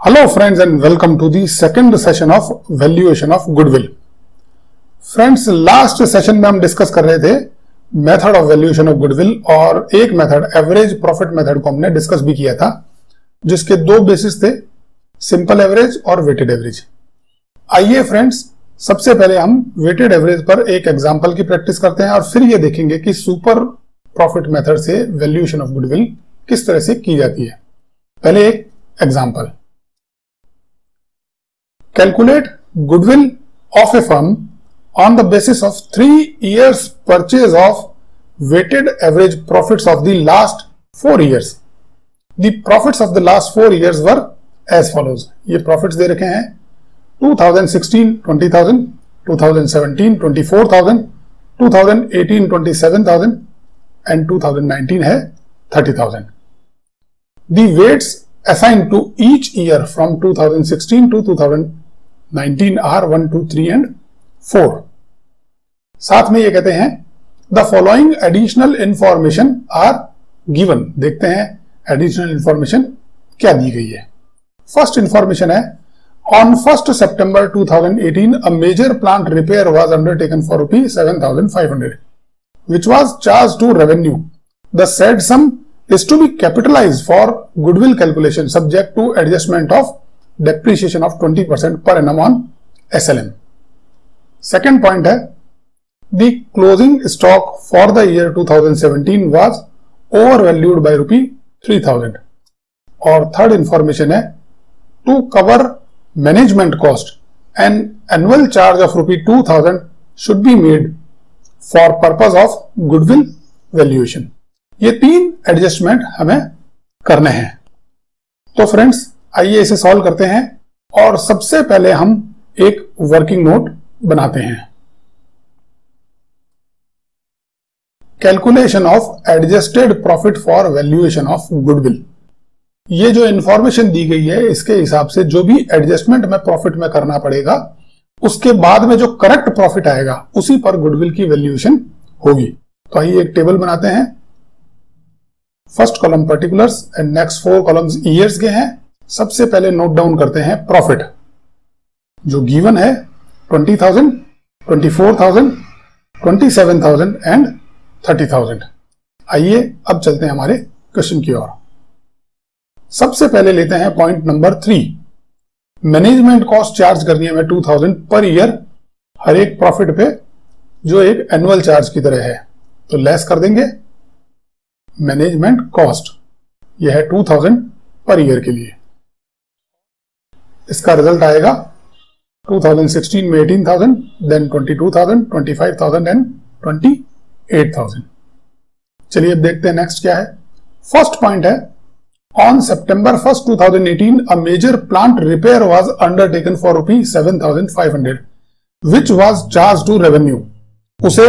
Hello friends and welcome to the second session of valuation of goodwill. Friends, last session में हम discuss कर रहे थे method of valuation of goodwill और एक मेथड एवरेज प्रॉफिट मेथड को हमने डिस्कस भी किया था, जिसके दो बेसिस थे, सिंपल एवरेज और वेटेड एवरेज। आइए फ्रेंड्स, सबसे पहले हम वेटेड एवरेज पर एक एग्जांपल की प्रैक्टिस करते हैं और फिर ये देखेंगे कि सुपर प्रॉफिट मेथड से वैल्यूएशन ऑफ गुडविल किस तरह से की जाती है। पहले एक example, calculate goodwill of a firm on the basis of 3 years purchase of weighted average profits of the last 4 years. The profits of the last 4 years were as follows. ये profits दे रखे हैं 2016 20,000, 2017 24,000, 2018 27,000 and 2019 है 30,000. The weights assigned to each year from 2016 to 2019 are 1, 2, 3 and 4. साथ में ये कहते हैं the following additional information are given. देखते हैं additional information क्या दी गई है। First information है on 1st September 2018 a major plant repair was undertaken for ₹7,500 which was charged to revenue. The said sum is to be capitalized for goodwill calculation subject to adjustment of depreciation of 20% per annum on SLM. Second point है the closing stock for the year 2017 was overvalued by ₹3,000. और third information है to cover management cost an annual charge of ₹2,000 should be made for purpose of goodwill valuation. ये तीन adjustment हमें करने हैं। तो friends, आइए इसे सॉल्व करते हैं और सबसे पहले हम एक वर्किंग नोट बनाते हैं। Calculation of adjusted profit for valuation of goodwill. ये जो इंफॉर्मेशन दी गई है, इसके हिसाब से जो भी एडजस्टमेंट में प्रॉफिट में करना पड़ेगा, उसके बाद में जो करेक्ट प्रॉफिट आएगा उसी पर गुडविल की वैल्यूएशन होगी। तो आइए एक टेबल बनाते हैं। First column particulars and next 4 columns years के हैं। सबसे पहले नोट डाउन करते हैं प्रॉफिट, जो गिवन है 20,000, 24,000, 27,000 एंड 30,000। आइए अब चलते हैं हमारे क्वेश्चन की ओर। सबसे पहले लेते हैं point number 3। Management cost charge करनी है हमें 2,000 पर ईयर हर एक प्रॉफिट पे, जो एक एनुअल चार्ज की तरह है। तो लेस कर देंगे मैनेजमेंट कॉस्ट, यह है 2,000 पर ईयर के लिए। इसका रिजल्ट आएगा 2016 में 18,000, देन 22,000, 25,000 एंड 28,000। चलिए अब देखते हैं नेक्स्ट क्या है। फर्स्ट पॉइंट है on September 1st 2018 a major plant repair was undertaken for ₹7,500 which was charged to revenue. उसे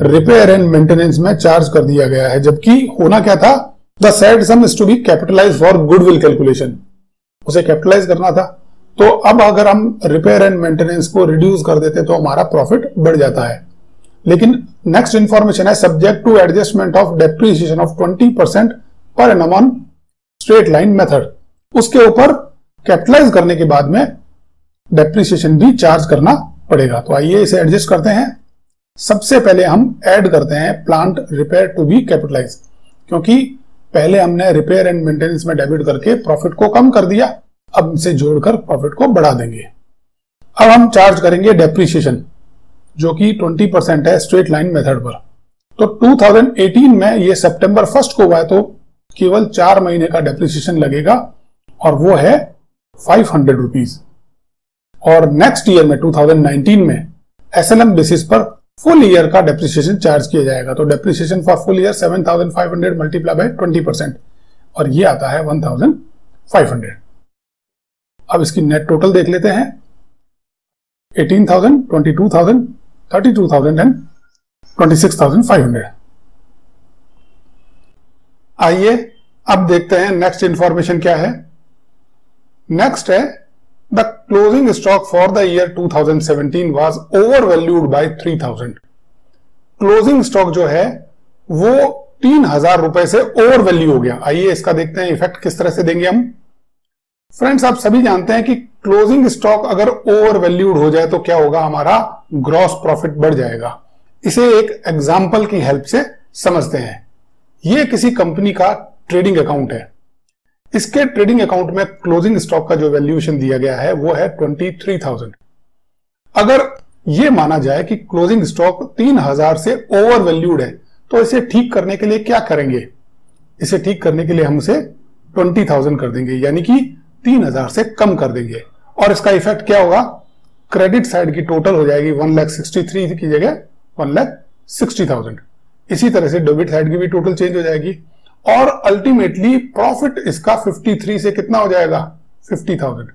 रिपेयर एंड मेंटेनेंस में चार्ज कर दिया गया है, जबकि होना क्या था, the said sum is to be capitalise for goodwill calculation. उसे कैपिटलाइज करना था। तो अब अगर हम रिपेयर एंड मेंटेनेंस को रिड्यूस कर देते तो हमारा प्रॉफिट बढ़ जाता है। लेकिन नेक्स्ट इंफॉर्मेशन है subject to adjustment of depreciation of 20% पर annum on straight line method. उसके ऊपर कैपिटलाइज करने के बाद में डेप्रिसिएशन भी चार्ज करना पड़ेगा। तो आइए इसे एडजस्ट करते हैं। सबसे पहले हम ऐड करते हैं plant repair to be capitalise, क्योंकि पहले हमने रिपेयर एंड मेंटेनेंस में डेबिट करके प्रॉफिट को कम कर दिया, अब इसे जोड़कर प्रॉफिट को बढ़ा देंगे। अब हम चार्ज करेंगे डेप्रिसिएशन, जो कि 20% है स्ट्रेट लाइन मेथड पर। तो 2018 में ये सितंबर 1 को हुआ है, तो केवल 4 महीने का डेप्रिसिएशन लगेगा और वो है ₹500। और नेक्स्ट ईयर में 2019 में SLM बेसिस पर फुल ईयर का डेप्रिसिएशन चार्ज किया जाएगा। तो depreciation for full year 7,500 multiply by 20% और ये आता है 1,500। अब इसकी नेट टोटल देख लेते हैं। 18,000, 22,000, 32,000 एंड 26,500। आइए अब देखते हैं नेक्स्ट इंफॉर्मेशन क्या है। नेक्स्ट है The closing stock for the year 2017 was overvalued by 3,000. Closing stock जो है वो 3,000 रुपए से ओवर वैल्यू हो गया। आइए इसका देखते हैं इफेक्ट किस तरह से देंगे हम। फ्रेंड्स, आप सभी जानते हैं कि क्लोजिंग स्टॉक अगर ओवर वैल्यूड हो जाए तो क्या होगा, हमारा ग्रॉस प्रॉफिट बढ़ जाएगा। इसे एक एग्जांपल की हेल्प से समझते हैं। यह किसी कंपनी का ट्रेडिंग अकाउंट है। इसके ट्रेडिंग अकाउंट में क्लोजिंग स्टॉक का जो वैल्यूएशन दिया गया है वो है 23,000। अगर यह माना जाए कि क्लोजिंग स्टॉक 3,000 से ओवर वैल्यूड है तो इसे ठीक करने के लिए क्या करेंगे? इसे ठीक करने के लिए हम इसे 20,000 कर देंगे, यानी कि 3,000 से कम कर देंगे। और इसका इफेक्ट क्या होगा? क्रेडिट साइड की टोटल हो जाएगी 1,63,000 की जगह 1,60,000। इसी तरह से डेबिट साइड की भी टोटल चेंज हो जाएगी और अल्टीमेटली प्रॉफिट इसका 53 से कितना हो जाएगा? 50,000।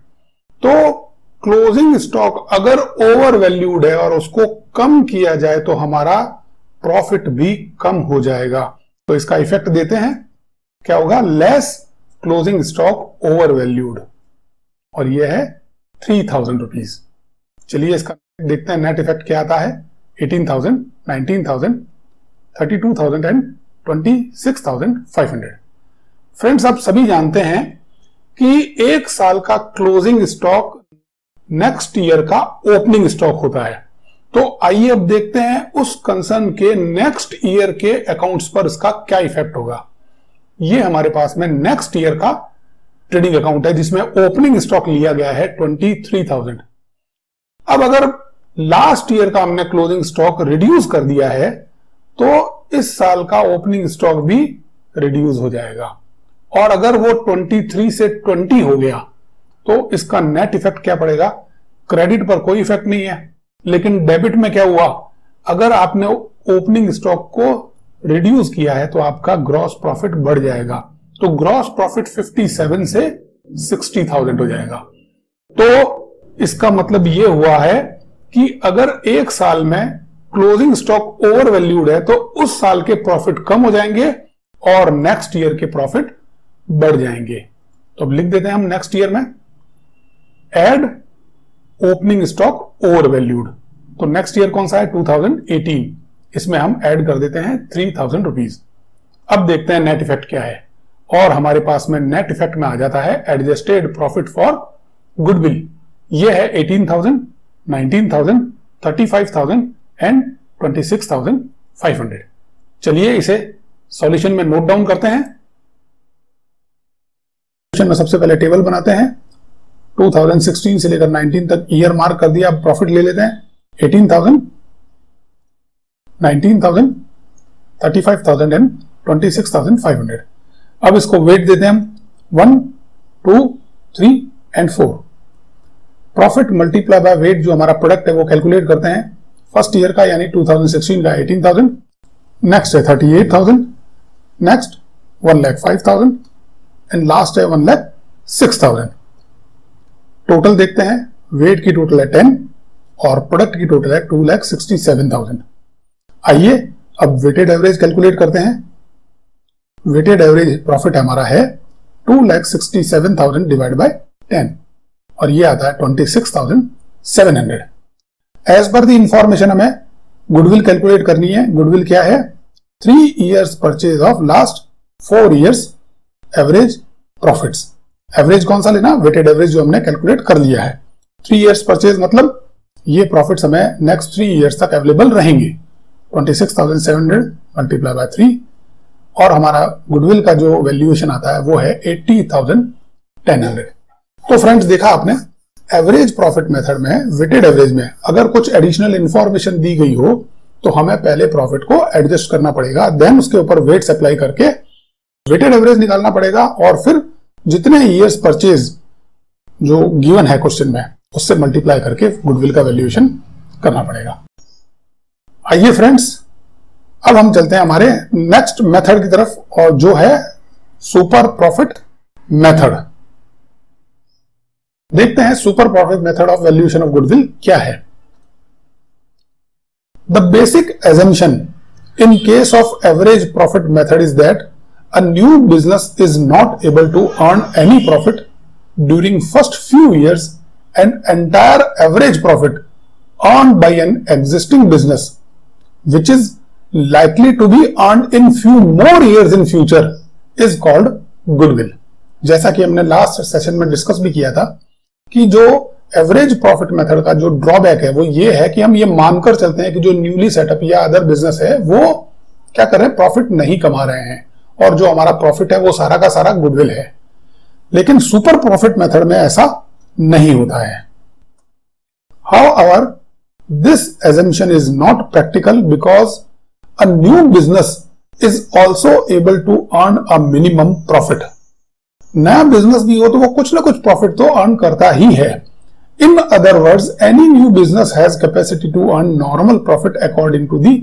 तो क्लोजिंग स्टॉक अगर ओवर वैल्यूड है और उसको कम किया जाए तो हमारा प्रॉफिट भी कम हो जाएगा। तो इसका इफेक्ट देते हैं, क्या होगा? Less closing stock over valued, और यह है 3,000 रुपीज। चलिए इसका देखते हैं नेट इफेक्ट क्या आता है। 18,000, 19,000, 32,000 एंड 26,500। फ्रेंड्स, आप सभी जानते हैं कि एक साल का क्लोजिंग स्टॉक नेक्स्ट ईयर का ओपनिंग स्टॉक होता है। तो आइए अब देखते हैं उस कंसर्न के नेक्स्ट ईयर के अकाउंट्स पर इसका क्या इफेक्ट होगा। ये हमारे पास में नेक्स्ट ईयर का ट्रेडिंग अकाउंट है जिसमें ओपनिंग स्टॉक लिया गया है 23,000। अब अगर लास्ट ईयर का हमने क्लोजिंग स्टॉक रिड्यूस कर दिया है तो इस साल का ओपनिंग स्टॉक भी रिड्यूस हो जाएगा। और अगर वो 23 से 20 हो गया तो इसका नेट इफेक्ट क्या पड़ेगा? क्रेडिट पर कोई इफेक्ट नहीं है, लेकिन डेबिट में क्या हुआ? अगर आपने ओपनिंग स्टॉक को रिड्यूस किया है तो आपका ग्रॉस प्रॉफिट बढ़ जाएगा। तो ग्रॉस प्रॉफिट 57 से 60,000 हो जाएगा। तो इसका मतलब यह हुआ है कि अगर एक साल में क्लोजिंग स्टॉक ओवर वैल्यूड है तो उस साल के प्रॉफिट कम हो जाएंगे और नेक्स्ट ईयर के प्रॉफिट बढ़ जाएंगे। तो अब लिख देते हैं हम नेक्स्ट ईयर में add opening stock over valued. तो नेक्स्ट ईयर कौन सा है? 2018। इसमें हम ऐड कर देते हैं 3,000 रुपीज। अब देखते हैं नेट इफेक्ट क्या है, और हमारे पास में नेट इफेक्ट में आ जाता है एडजस्टेड प्रॉफिट फॉर गुडविल। यह है 18,000, 19,000, 35,000 एंड 26,500। चलिए इसे सॉल्यूशन में नोट डाउन करते हैं। सॉल्यूशन में सबसे पहले टेबल बनाते हैं। 2016 से लेकर 19 तक ईयर मार्क कर दिया। अब प्रॉफिट ले लेते हैं। 18,000, 19,000, 35,000 एंड 26,500। अब इसको वेट देते हैं हम 1, 2, 3 and 4। Profit multiply by weight जो हमारा प्रोडक्ट है वो कैलकुलेट करते हैं। फर्स्ट ईयर का यानी 2016 का 18,000, नेक्स्ट है 38,000, नेक्स्ट 1,05,000 एंड लास्ट है 1,06,000। टोटल देखते हैं। वेट की टोटल है 10 और प्रोडक्ट की टोटल है 2,67,000। आइए अब वेटेड एवरेज कैलकुलेट करते हैं। वेटेड एवरेज प्रॉफिट हमारा है 2,67,000 डिवाइड बाय 10 और ये आता है 26,700। एज पर द इंफॉर्मेशन हमें गुडविल कैलकुलेट करनी है। गुडविल क्या है? 3 years purchase of last 4 years average profits. Average कौन सा लेना? वेटेड एवरेज जो हमने कैलकुलेट कर लिया है। 3 years परचेज मतलब ये प्रॉफिट्स हमें नेक्स्ट 3 years तक अवेलेबल रहेंगे। 26,700 मल्टीप्लाई बाय 3 और हमारा गुडविल का जो वैल्यूएशन आता है वो है 80,1000। तो फ्रेंड्स, देखा आपने, एवरेज प्रॉफिट मेथड में, वेटेड एवरेज में अगर कुछ एडिशनल इंफॉर्मेशन दी गई हो तो हमें पहले प्रॉफिट को एडजस्ट करना पड़ेगा, देन उसके ऊपर वेट्स अप्लाई करके वेटेड एवरेज निकालना पड़ेगा और फिर जितने ईयर्स परचेज जो गिवन है क्वेश्चन में उससे मल्टीप्लाई करके गुडविल का वैल्यूएशन करना पड़ेगा। आइए फ्रेंड्स, अब हम चलते हैं हमारे नेक्स्ट मेथड की तरफ और जो है सुपर प्रॉफिट मेथड। देखते हैं super profit method of valuation of goodwill क्या है। The basic assumption in case of average profit method is that a new business is not able to earn any profit during first few years and entire average profit earned by an existing business which is likely to be earned in few more years in future is called goodwill। जैसा कि हमने last session में discuss भी किया था कि जो average profit method का जो ड्रॉबैक है वो ये है कि हम ये मानकर चलते हैं कि जो न्यूली सेटअप या अदर बिजनेस है वो क्या कर रहे हैं, प्रॉफिट नहीं कमा रहे हैं, और जो हमारा प्रॉफिट है वो सारा का सारा गुडविल है। लेकिन सुपर प्रॉफिट मेथड में ऐसा नहीं होता है। However, this assumption is not practical because a new business is also able to earn a minimum profit. नया बिजनेस भी हो तो वो कुछ ना कुछ प्रॉफिट तो अर्न करता ही है। In other words, any new business has capacity to earn normal profit according to the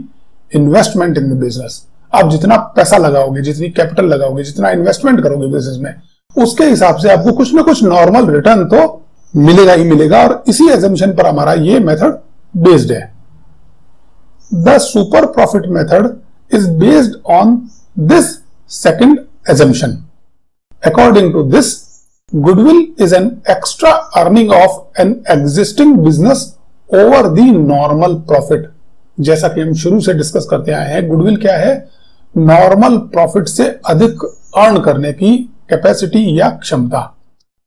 investment in the business. आप जितना पैसा लगाओगे, जितनी कैपिटल लगाओगे, जितना इन्वेस्टमेंट करोगे बिजनेस में, उसके हिसाब से आपको कुछ ना कुछ नॉर्मल रिटर्न तो मिलेगा ही मिलेगा, और इसी एजम्पशन पर हमारा ये मेथड बेस्ड है। The super profit method is based on this second assumption. According to this, goodwill is an extra earning of an existing business over the normal profit. जैसा कि हम शुरू से डिस्कस करते आए हैं, गुडविल क्या है, नॉर्मल प्रॉफिट से अधिक अर्न करने की कैपेसिटी या क्षमता।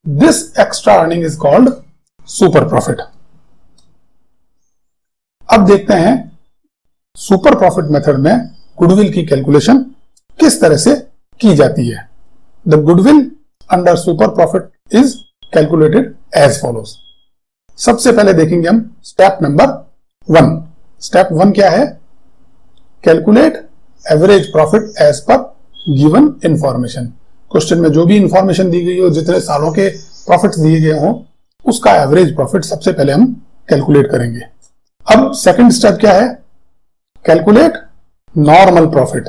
This extra earning is called super profit. अब देखते हैं सुपर प्रॉफिट मेथड में गुडविल की कैलकुलेशन किस तरह से की जाती है। The goodwill under super profit is calculated as follows. सबसे पहले देखेंगे हम स्टेप नंबर 1। स्टेप 1 क्या है, calculate average profit as per given information. Question में जो भी इंफॉर्मेशन दी गई हो, जितने सालों के प्रॉफिट दिए गए हो, उसका एवरेज प्रॉफिट सबसे पहले हम कैलकुलेट करेंगे। अब सेकंड स्टेप क्या है, calculate normal profit.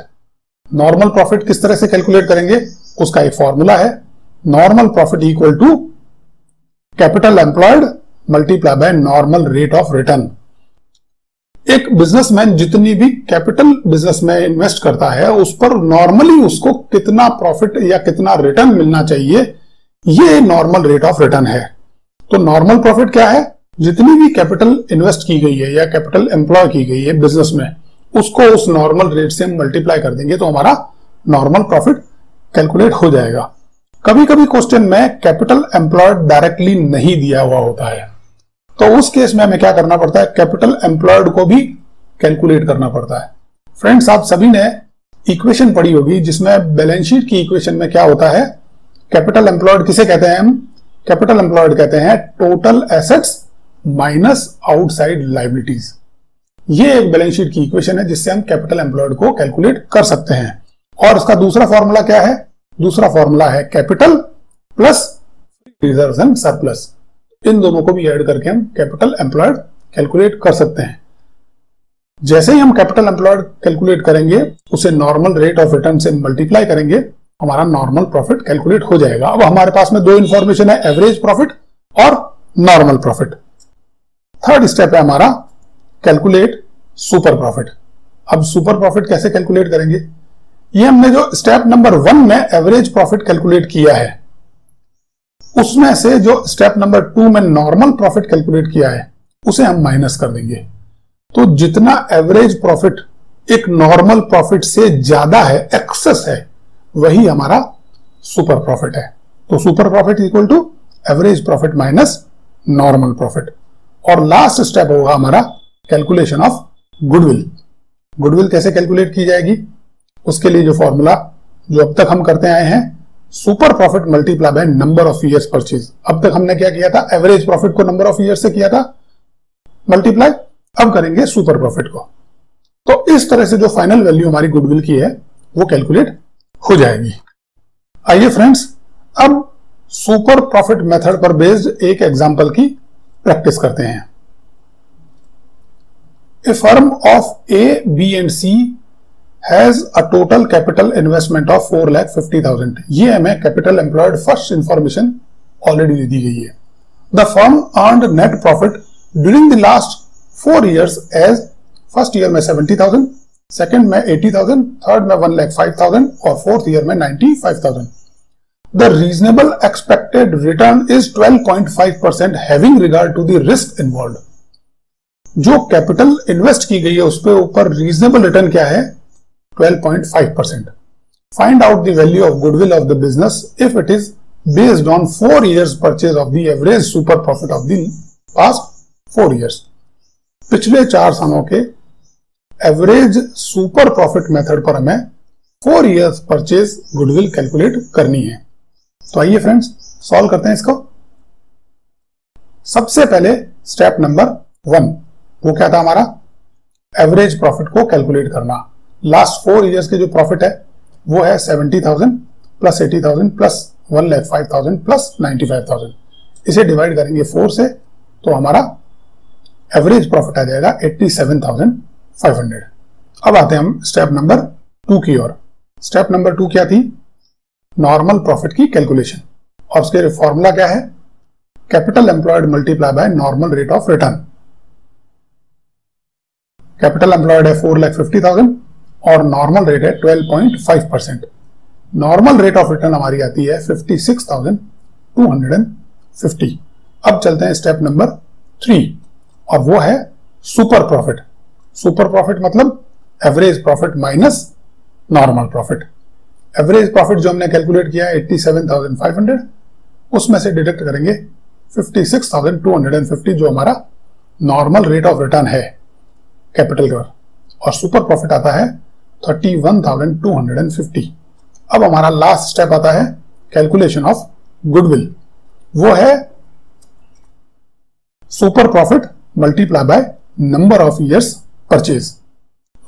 Normal profit किस तरह से कैलकुलेट करेंगे, उसका एक फॉर्मूला है, normal profit equal to capital employed multiply by normal rate of return. एक बिजनेसमैन जितनी भी कैपिटल बिजनेस में इन्वेस्ट करता है, उस पर नॉर्मली उसको कितना प्रॉफिट या कितना रिटर्न मिलना चाहिए, ये नॉर्मल रेट ऑफ रिटर्न है। तो नॉर्मल प्रॉफिट क्या है, जितनी भी कैपिटल इन्वेस्ट की गई है या कैपिटल एम्प्लॉय की गई है बिजनेस में, उसको उस नॉर्मल रेट से हम मल्टीप्लाई कर देंगे तो हमारा नॉर्मल प्रॉफिट कैलकुलेट हो जाएगा। कभी कभी क्वेश्चन में कैपिटल एम्प्लॉयड डायरेक्टली नहीं दिया हुआ होता है, तो उस केस में हमें क्या करना पड़ता है, कैपिटल एम्प्लॉयड को भी कैलकुलेट करना पड़ता है। फ्रेंड्स, आप सभी ने इक्वेशन पढ़ी होगी जिसमें बैलेंस शीट की इक्वेशन में क्या होता है, कैपिटल एम्प्लॉयड किसे कहते हैं हम, कैपिटल एम्प्लॉयड कहते हैं total assets minus outside liabilities. ये एक बैलेंस शीट की इक्वेशन है जिससे हम कैपिटल एम्प्लॉयड को कैलकुलेट कर सकते हैं। और इसका दूसरा फॉर्मूला क्या है, दूसरा फॉर्मूला है capital plus reserves and surplus. इन दोनों को भी ऐड करके हम कैपिटल एम्प्लॉयड कैलकुलेट कर सकते हैं। जैसे ही हम कैपिटल एम्प्लॉयड कैलकुलेट करेंगे, उसे नॉर्मल रेट ऑफ रिटर्न से मल्टीप्लाई करेंगे, हमारा नॉर्मल प्रॉफिट कैलकुलेट हो जाएगा। अब हमारे पास में दो इंफॉर्मेशन है, एवरेज प्रॉफिट और नॉर्मल प्रॉफिट। थर्ड स्टेप है हमारा कैलकुलेट सुपर प्रॉफिट। अब सुपर प्रॉफिट कैसे कैलकुलेट करेंगे, ये हमने जो स्टेप नंबर 1 में एवरेज प्रॉफिट कैलकुलेट किया है, उसमें से जो स्टेप नंबर 2 में नॉर्मल प्रॉफिट कैलकुलेट किया है, उसे हम माइनस कर देंगे। तो जितना एवरेज प्रॉफिट एक नॉर्मल प्रॉफिट से ज्यादा है, एक्सेस है, वही हमारा सुपर प्रॉफिट है। तो super profit equal to average profit minus normal profit. और लास्ट स्टेप होगा हमारा कैलकुलेशन ऑफ गुडविल। गुडविल कैसे कैलकुलेट की जाएगी, उसके लिए जो फॉर्मूला जो अब तक हम करते आए हैं, super profit multiply by number of years purchase. अब तक हमने क्या किया था, एवरेज प्रॉफिट को नंबर ऑफ ईयर्स से किया था मल्टीप्लाई, अब करेंगे सुपर प्रॉफिट को। तो इस तरह से जो फाइनल वैल्यू हमारी गुडविल की है वो कैलकुलेट हो जाएगी। आइए फ्रेंड्स, अब सुपर प्रॉफिट मेथड पर बेस्ड एक एग्जांपल की प्रैक्टिस करते हैं। A firm of A, B and C has a total capital investment of 4,50,000। ये हमें capital employed first information already दी गई है। The firm earned net profit during the last 4 years as first year में 70,000, second में 80,000, third में 1,05,000 और fourth year में 95,000। The reasonable expected return is 12.5% having regard to the risk involved। जो capital invest की गई है उस पर ऊपर रीजनेबल रिटर्न क्या है, 12.5%। Find out the value of goodwill of the business if it is based on 4 years purchase of the average super profit of the past 4 years. पिछले 4 सालों के एवरेज सुपर प्रॉफिट मेथड पर हमें 4 years purchase goodwill calculate करनी है। तो आइए friends solve करते हैं इसको। सबसे पहले स्टेप नंबर 1 वो क्या था हमारा, एवरेज प्रॉफिट को कैलकुलेट करना। लास्ट 4 years के जो प्रॉफिट है वो है 70,000 प्लस 80,000 प्लस 1,05,000 प्लस 95,000। इसे डिवाइड करेंगे 4 से तो हमारा एवरेज प्रॉफिट आ जाएगा 87,500। अब आते हैं हम स्टेप नंबर 2 की ओर। स्टेप नंबर 2 क्या थी, नॉर्मल प्रॉफिट की कैलकुलेशन, और उसके फॉर्मूला क्या है, capital employed multiply by normal rate of return. Capital employed है 4,50,000 और नॉर्मल रेट है 12.5%। नॉर्मल रेट ऑफ रिटर्न हमारी आती है 56,250। अब चलते हैं स्टेप नंबर 3 और वो है सुपर प्रॉफिट। सुपर प्रॉफिट मतलब average profit minus normal profit. Average profit जो हमने कैलकुलेट किया 87,500, उसमें से डिडक्ट करेंगे 56,250 जो हमारा नॉर्मल रेट ऑफ रिटर्न है कैपिटल का, और सुपर प्रॉफिट आता है 31,250। अब हमारा लास्ट स्टेप आता है कैलकुलेशन ऑफ गुडविल, वो है super profit multiply by number of years purchase.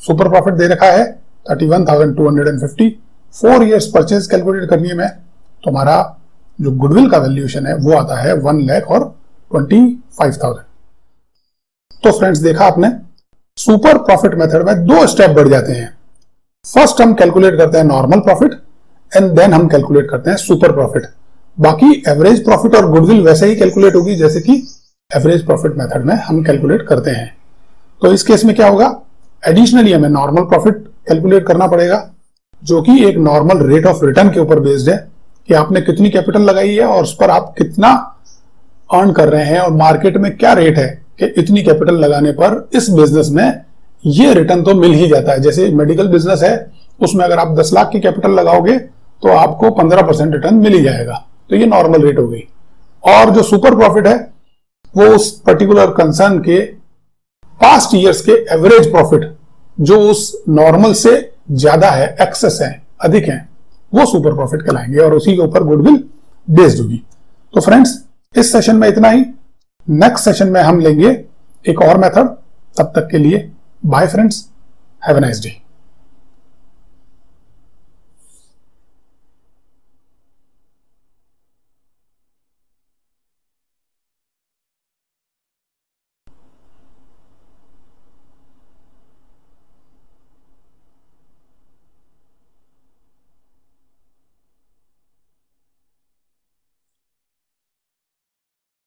Super profit दे रखा है 31,250, 4 years परचेज कैलकुलेट करनी है मैं, तो हमारा जो गुडविल का वैल्यूएशन है वो आता है 1,25,000। तो फ्रेंड्स देखा आपने, सुपर प्रॉफिट मेथड में 2 स्टेप बढ़ जाते हैं। फर्स्ट हम कैलकुलेट करते हैं नॉर्मल प्रॉफिट एंड देन हम कैलकुलेट करते हैं सुपर प्रॉफिट। बाकी एवरेज प्रॉफिट और गुडविल वैसे ही कैलकुलेट होगी जैसे कि एवरेज प्रॉफिट मेथड में हम कैलकुलेट करते हैं। तो इस केस में क्या होगा, एडिशनली हमें नॉर्मल प्रॉफिट कैलकुलेट करना पड़ेगा, जो कि एक नॉर्मल रेट ऑफ रिटर्न के ऊपर बेस्ड है कि आपने कितनी कैपिटल लगाई है और उस पर आप कितना अर्न कर रहे हैं, और मार्केट में क्या रेट है कि इतनी कैपिटल लगाने पर इस बिजनेस में ये रिटर्न तो मिल ही जाता है। जैसे मेडिकल बिजनेस है, उसमें अगर आप 10 लाख की कैपिटल लगाओगे तो आपको 15% रिटर्न मिल ही जाएगा, तो ये नॉर्मल रेट हो गई। और जो सुपर प्रॉफिट है वो उस पर्टिकुलर कंसर्न के पास्ट ईयर्स के एवरेज प्रॉफिट जो उस नॉर्मल से ज्यादा है, एक्सेस है, अधिक है, वो सुपर प्रॉफिट कहलाएंगे और उसी के ऊपर गुडविल बेस्ड होगी। तो फ्रेंड्स इस सेशन में इतना ही। नेक्स्ट सेशन में हम लेंगे एक और मेथड। तब तक के लिए bye friends, have a nice day.